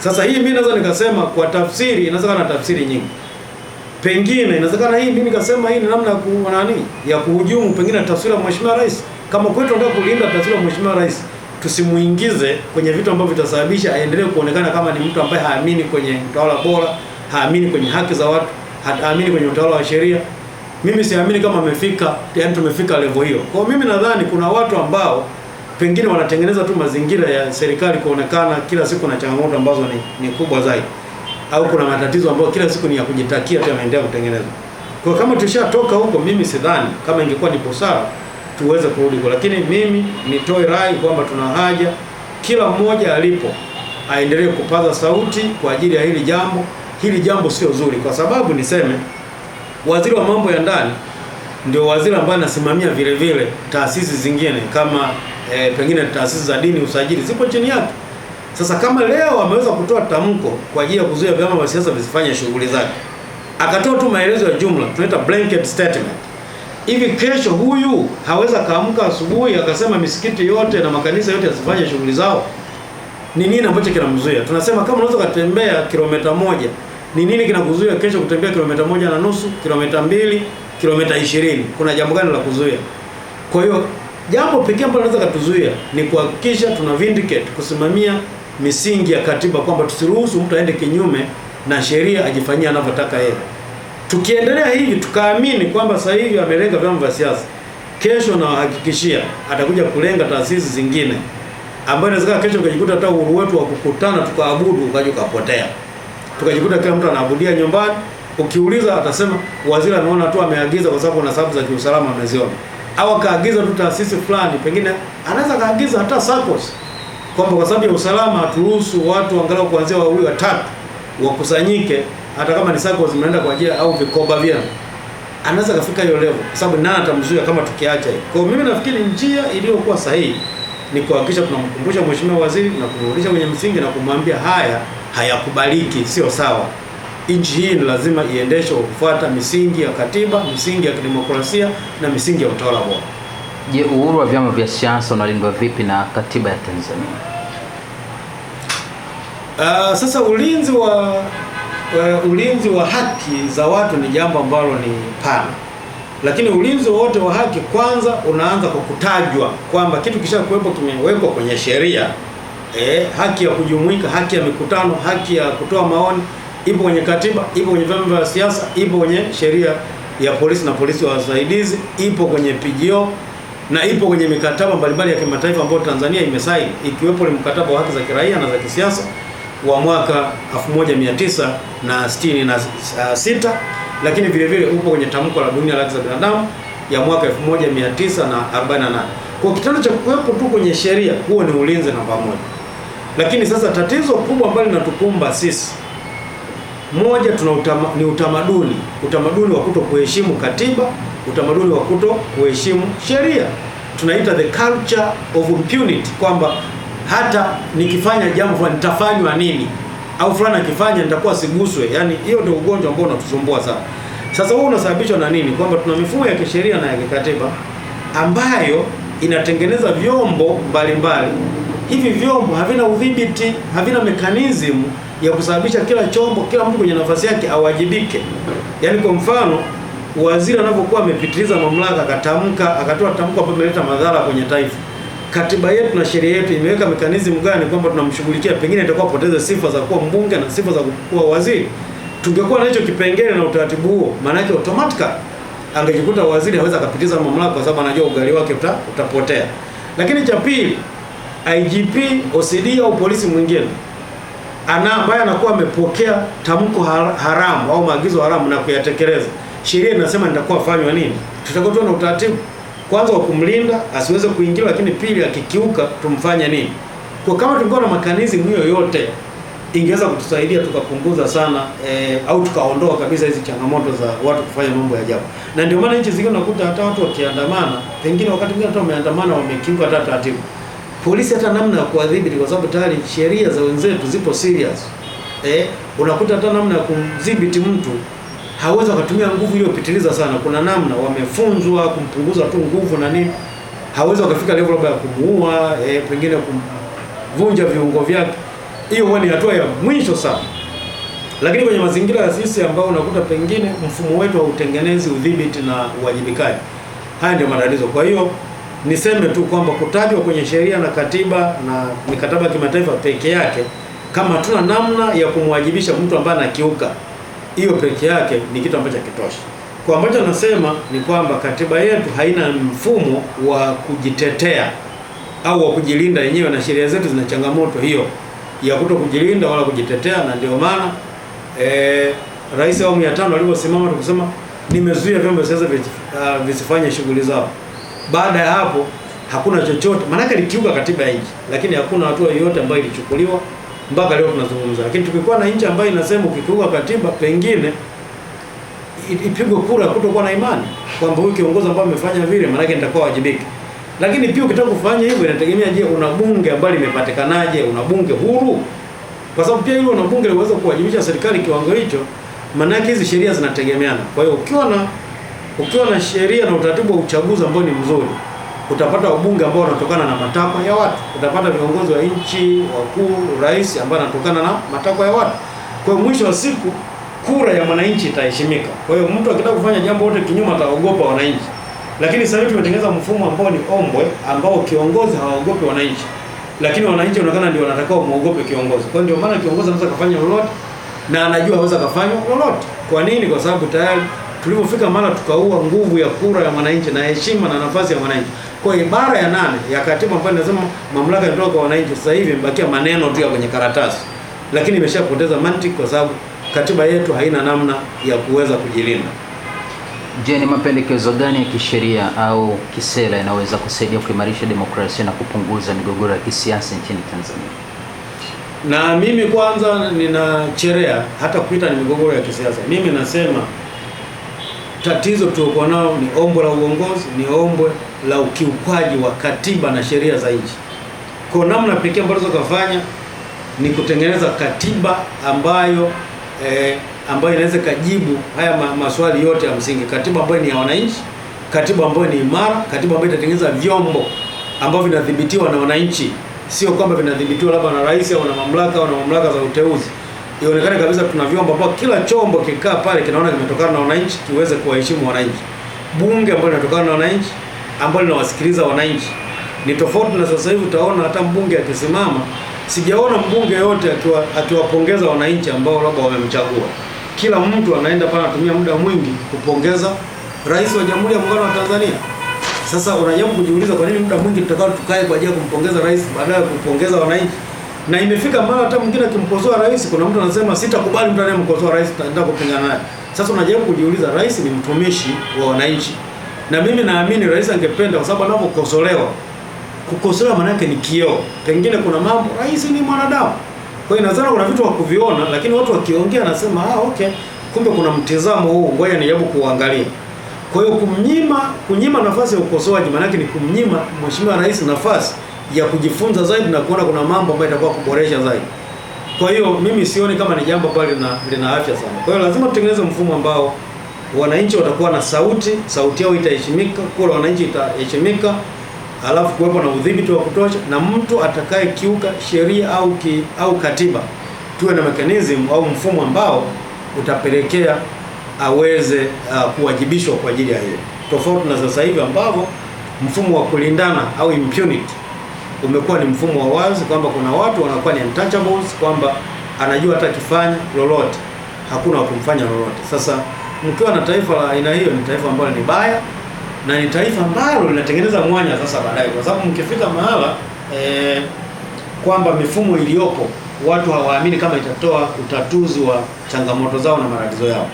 Sasa hii mimi naweza nikasema kwa tafsiri inaweza kana tafsiri nyingi. Pengine inawezekana hii mimi nikasema hii ni namna ya kuhujumu pengine tafsiri ya Mheshimiwa Rais. Kama kwetu tunataka kulinda tafsiri ya Mheshimiwa Rais, tusimuingize kwenye vitu ambavyo vitasababisha aendelee kuonekana kama ni mtu ambaye haamini kwenye utawala bora, haamini kwenye haki za watu, haamini kwenye utawala wa sheria. Mimi siamini kama amefika, yaani tumefika level hiyo. Kwa mimi nadhani kuna watu ambao pengine wanatengeneza tu mazingira ya serikali kuonekana kila siku na changamoto ambazo ni kubwa zaidi. Au kuna matatizo ambayo kila siku ni ya kujitakia tu yanaendelea kutengenezwa. Kwa kama tushatoka huko, mimi sidhani kama ingekuwa ni busara tuweze kurudi huko. Lakini mimi nitoe rai kwamba tuna haja kila mmoja alipo aendelee kupaza sauti kwa ajili ya hili jambo. Hili jambo sio zuri, kwa sababu niseme waziri wa mambo ya ndani ndio waziri ambaye anasimamia vile vile taasisi zingine kama pengine taasisi za dini, usajili zipo chini yake. Sasa kama leo ameweza kutoa tamko kwa ajili ya kuzuia vyama vya siasa visifanye shughuli zake, akatoa tu maelezo ya jumla, tunaita blanket statement. Hivi kesho huyu haweza kaamka asubuhi akasema misikiti yote na makanisa yote yasifanye shughuli zao? Ni nini ambacho kinamzuia? Tunasema kama unaweza kutembea kilomita 1, ni nini kinakuzuia kesho kutembea kilomita 1.5, kilomita 2, kilomita 20? Kuna jambo gani la kuzuia? Kwa hiyo jambo pekee ambalo linaweza kutuzuia ni kuhakikisha tuna vindicate, kusimamia misingi ya katiba, kwamba tusiruhusu mtu aende kinyume na sheria ajifanyia anavyotaka yeye. Tukiendelea hivi tukaamini kwamba sasa hivi amelenga vyama vya siasa, kesho na hakikishia atakuja kulenga taasisi zingine, ambayo inawezekana kesho ukajikuta hata uhuru wetu wa kukutana tukaabudu ukaja ukapotea. Tukajikuta kila mtu anaabudia nyumbani, ukiuliza atasema waziri ameona tu ameagiza kwa sababu na sababu za kiusalama ameziona. Au kaagiza tu taasisi fulani, pengine anaweza kaagiza hata SACCOS kwamba kwa sababu ya usalama haturuhusu watu angalau kuanzia 2 au 3 wakusanyike, hata kama ni SACCOS zimeenda kwa ajili au vikoba vyao. Anaweza kafika hiyo level, kwa sababu nani atamzuia kama tukiacha hiyo. Kwa mimi nafikiri njia iliyokuwa sahihi ni kuhakikisha tunamkumbusha mheshimiwa waziri na kumrudisha kwenye msingi na kumwambia haya hayakubaliki, sio sawa. Nchi hii ni lazima iendeshwe kufuata misingi ya katiba, misingi ya kidemokrasia na misingi ya utawala bora. Je, uhuru wa vyama vya siasa unalindwa vipi na katiba ya Tanzania? Sasa ulinzi wa haki za watu ni jambo ambalo ni pana. Lakini ulinzi wote wa haki kwanza unaanza kwa kutajwa kwamba kitu kishakuwepo, kimewekwa kwenye sheria. Haki ya kujumuika, haki ya mikutano, haki ya kutoa maoni ipo kwenye katiba, ipo kwenye vyama vya siasa, ipo kwenye sheria ya polisi na polisi wa wasaidizi, ipo kwenye PGO na ipo kwenye mikataba mbalimbali ya kimataifa ambayo Tanzania imesaini, ikiwepo ni mkataba wa haki za kiraia na za kisiasa wa mwaka 1966, lakini vile vile upo kwenye tamko la dunia la haki za binadamu ya mwaka 1948. Kwa kitendo cha kuwepo tu kwenye sheria, huo ni ulinzi namba moja. Lakini sasa tatizo kubwa ambalo linatukumba sisi, moja, ni utamaduni wa kuto kuheshimu katiba, utamaduni wa kuto kuheshimu sheria. Tunaita the culture of impunity, kwamba hata nikifanya jambo fulani nitafanywa nini, au fulani akifanya nitakuwa siguswe. Yani hiyo ndio ugonjwa ambao unatusumbua sana. Sasa huo unasababishwa na nini? Kwamba tuna mifumo ya kisheria na ya kikatiba ambayo inatengeneza vyombo mbalimbali. Hivi vyombo havina udhibiti, havina mekanizmu ya kusababisha kila chombo, kila mtu kwenye nafasi yake awajibike. Yaani kwa mfano, waziri anapokuwa amepitiliza mamlaka, akatoa tamko ambalo limeleta madhara kwenye taifa, katiba yetu na sheria yetu imeweka mekanizmu gani kwamba tunamshughulikia? Pengine itakuwa poteza sifa za kuwa mbunge na sifa za kuwa waziri. Tungekuwa na hicho kipengele na utaratibu huo, maana yake automatically angejikuta waziri hawezi akapitiza mamlaka kwa sababu anajua ugali wake utapotea. Lakini cha pili, IGP, OCD au polisi mwingine ambaye anakuwa amepokea tamko haramu au maagizo haramu na kuyatekeleza, sheria inasema nitakuwa fanywa nini? Tutakuwa tu na utaratibu kwanza wa kumlinda asiweze kuingia, lakini pili akikiuka tumfanye nini? Kwa kama tungekuwa na mekanizmu hiyo yote, ingeweza kutusaidia tukapunguza sana au tukaondoa kabisa hizi changamoto za watu kufanya mambo ya ajabu. Na ndio maana nchi zingine unakuta hata watu wakiandamana, pengine wakati mwingine hata wameandamana wamekiuka hata taratibu, polisi hata namna ya kuadhibu, kwa sababu tayari sheria za wenzetu zipo serious. Unakuta hata namna ya kumdhibiti mtu hawezi kutumia nguvu iliyopitiliza sana. Kuna namna wamefunzwa kumpunguza tu nguvu na nini, hawezi kufika level ya kumuua, pengine kumvunja viungo vyake. hiyo huwa ni hatua ya mwisho sana. Lakini kwenye mazingira ya sisi ambao unakuta pengine mfumo wetu wa utengenezi, udhibiti na uwajibikaji, haya ndio matatizo. Kwa hiyo niseme tu kwamba kutajwa kwenye sheria na katiba na mikataba ya kimataifa peke yake, kama tuna namna ya kumwajibisha mtu ambaye anakiuka, hiyo peke yake ni kitu ambacho hakitoshi. Kwa ambacho nasema ni kwamba katiba yetu haina mfumo wa kujitetea au wa kujilinda yenyewe, na sheria zetu zina changamoto hiyo ya kuto kujilinda wala kujitetea, na ndio maana Rais wa awamu ya 5 aliposimama tukusema nimezuia vyombo vya siasa visifanye shughuli zao. Baada ya hapo hakuna chochote, maana likiuka katiba ya nchi, lakini hakuna hatua yoyote ambayo ilichukuliwa mpaka leo tunazungumza. Lakini tukikuwa na nchi ambayo inasema ukikiuka katiba pengine ipigwe kura kutokuwa na imani kwamba huyu kiongozi ambaye amefanya vile maana yake nitakuwa wajibiki. Lakini pia ukitaka kufanya hivyo inategemea, je, una bunge ambalo limepatikanaje? Una bunge huru? Kwa sababu pia hilo una bunge liweza kuwajibisha serikali kiwango hicho, maana yake hizi sheria zinategemeana. Kwa hiyo ukiwa na sheria na utaratibu wa uchaguzi ambao ni mzuri, utapata wabunge ambao wanatokana na matakwa ya watu, utapata viongozi wa nchi wakuu, rais ambao anatokana na matakwa ya watu. Kwa hiyo mwisho wa siku kura ya mwananchi itaheshimika. Kwa hiyo mtu akitaka kufanya jambo lote kinyume ataogopa wananchi. Lakini sasa hivi tumetengeneza mfumo ambao ni ombwe, ambao kiongozi hawaogopi wananchi, lakini wananchi wanaonekana ndio wanatakao muogope kiongozi. Kwa hiyo ndio maana kiongozi anaweza kufanya lolote na anajua anaweza kufanya lolote. Kwa nini? Kwa sababu tayari tulipofika mara tukaua nguvu ya kura ya mwananchi na heshima na nafasi ya mwananchi. Kwa hiyo ibara ya 8 ya katiba ambayo inasema mamlaka inatoka kwa wananchi, sasa hivi imebakia maneno tu ya kwenye karatasi, lakini imeshapoteza mantiki kwa sababu katiba yetu haina namna ya kuweza kujilinda. Je, ni mapendekezo gani ya kisheria au kisera yanaweza kusaidia kuimarisha demokrasia na kupunguza migogoro ya kisiasa nchini Tanzania? Na mimi kwanza ninacherea hata kuita ni migogoro ya kisiasa. Mimi nasema tatizo tuliokuwa nao ni ombwe la uongozi, ni ombwe la ukiukwaji wa katiba na sheria za nchi. Kwa namna pekee ambayo tunaweza kufanya ni kutengeneza katiba ambayo inaweza kujibu haya maswali yote ya msingi. Katiba ambayo ni ya wananchi, katiba ambayo ni imara, katiba ambayo itatengeneza vyombo ambavyo vinadhibitiwa na wananchi, sio kwamba vinadhibitiwa labda na rais au na mamlaka za uteuzi. Ionekane kabisa tuna vyombo ambavyo kila chombo kikaa pale kinaona kimetokana na wananchi, kiweze kuwaheshimu wananchi. Bunge ambalo linatokana na wananchi, ambalo linawasikiliza wananchi. Ni tofauti na sasa hivi utaona hata mbunge akisimama, sijaona mbunge yote akiwapongeza wananchi ambao labda wamemchagua. Kila mtu anaenda pale anatumia muda mwingi kupongeza Rais wa Jamhuri ya Muungano wa Tanzania. Sasa unajaribu kujiuliza kwa nini muda mwingi tutakao tukae kwa ajili ya kumpongeza rais badala ya kupongeza wananchi? Na imefika mara hata mwingine akimkosoa rais, kuna mtu anasema sitakubali mtu anayemkosoa rais, nitaenda kupingana naye. Sasa unajaribu kujiuliza, rais ni mtumishi wa wananchi. Na mimi naamini rais angependa, kwa sababu anapokosolewa, kukosolewa maana yake ni kioo. Pengine kuna mambo, rais ni mwanadamu. Kwa hiyo nadhani kuna vitu wa kuviona, lakini watu wakiongea nasema okay, kumbe kuna mtazamo huu, ngoja nijaribu kuangalia. Kwa hiyo kunyima nafasi ya ukosoaji maana yake ni kumnyima mheshimiwa rais nafasi ya kujifunza zaidi na kuona kuna mambo ambayo itakuwa kuboresha zaidi. Kwa hiyo mimi sioni kama ni jambo pale lina afya sana. Kwa hiyo lazima tutengeneze mfumo ambao wananchi watakuwa na sauti yao itaheshimika, kura wananchi itaheshimika, alafu kuwepo na udhibiti wa kutosha, na mtu atakaye kiuka sheria au katiba tuwe na mechanism au mfumo ambao utapelekea aweze kuwajibishwa kwa ajili ya hiyo. Tofauti na sasa hivi ambapo mfumo wa kulindana au impunity umekuwa ni mfumo wa wazi, kwamba kuna watu wanakuwa ni untouchables, kwamba anajua hata kifanya lolote hakuna wa kumfanya lolote. Sasa mkiwa na taifa la aina hiyo, ni taifa ambalo ni baya na ni taifa ambalo linatengeneza mwanya sasa baadaye, kwa sababu mkifika mahala kwamba mifumo iliyopo watu hawaamini kama itatoa utatuzi wa changamoto zao na matatizo yao.